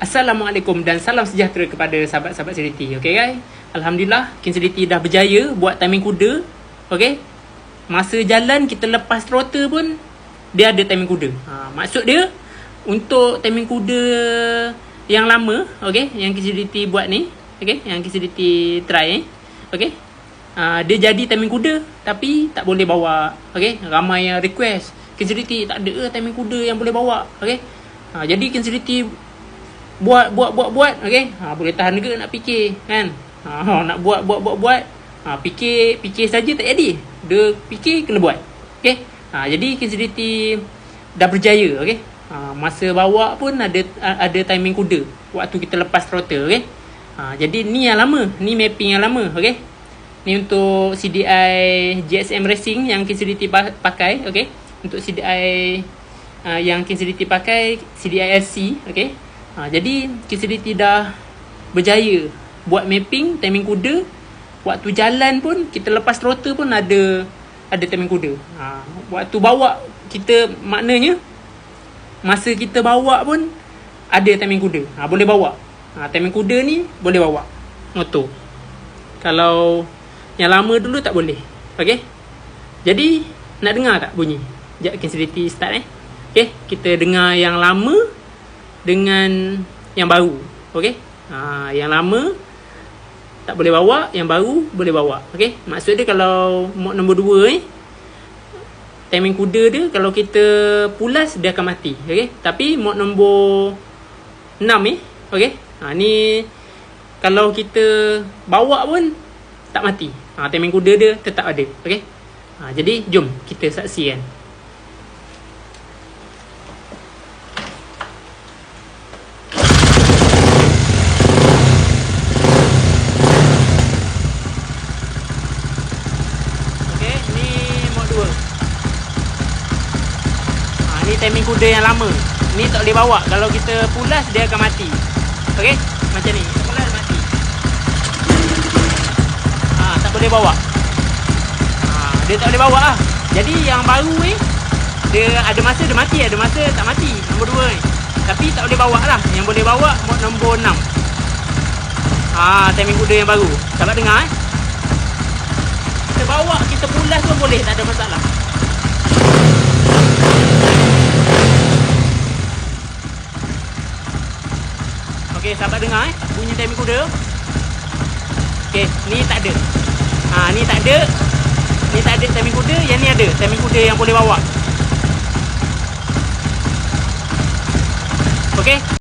Assalamualaikum dan salam sejahtera kepada sahabat-sahabat Sediti. Okay guys, Alhamdulillah King Sediti dah berjaya buat timing kuda. Okay, masa jalan kita lepas throttle pun dia ada timing kuda. Maksud dia untuk timing kuda yang lama, okay, yang King Sediti buat ni, okay, yang King Sediti try okay, dia jadi timing kuda tapi tak boleh bawa. Okay, ramai yang request, King Sediti tak ada timing kuda yang boleh bawa. Okay, jadi King Sediti buat okey, boleh tahan ke nak fikir kan, nak buat fikir saja tak jadi, dia fikir kena buat. Okey, jadi King Sediti dah berjaya. Okey, masa bawa pun ada timing kuda waktu kita lepas throttle. Okey, jadi ni yang lama, ni mapping yang lama. Okey, ni untuk CDI GSM Racing yang King Sediti pakai. Okey, untuk CDI yang King Sediti pakai CDI LC. Okey, jadi King Sediti dah berjaya buat mapping timing kuda. Waktu jalan pun kita lepas throttle pun ada timing kuda. Waktu bawa kita, maknanya masa kita bawa pun ada timing kuda. Boleh bawa. Timing kuda ni boleh bawa motor. Kalau yang lama dulu tak boleh. Okey, jadi nak dengar tak bunyi? Sekejap King Sediti start Okey, kita dengar yang lama dengan yang baru. Okey, yang lama tak boleh bawa, yang baru boleh bawa. Okey, maksud dia kalau mod nombor 2 timing kuda dia kalau kita pulas dia akan mati. Okey, tapi mod nombor 6 okey, ni kalau kita bawa pun tak mati. Timing kuda dia tetap ada. Okey, jadi jom kita saksikan. Ni timing kuda yang lama. Ni tak boleh bawa. Kalau kita pulas dia akan mati. Okey, macam ni. Pulas mati. Tak boleh bawa. Dia tak boleh bawa lah. Jadi yang baru dia ada masa dia mati, ada masa tak mati. Nombor 2 tapi tak boleh bawa lah. Yang boleh bawa mod nombor 6. Timing kuda yang baru. Sahabat dengar kita bawa, kita pulas pun boleh, tak ada masalah. Okey, sahabat dengar bunyi timing kuda. Okey, ni tak ada. Ni tak ada. Ni tak ada timing kuda, yang ni ada timing kuda yang boleh bawa. Okey.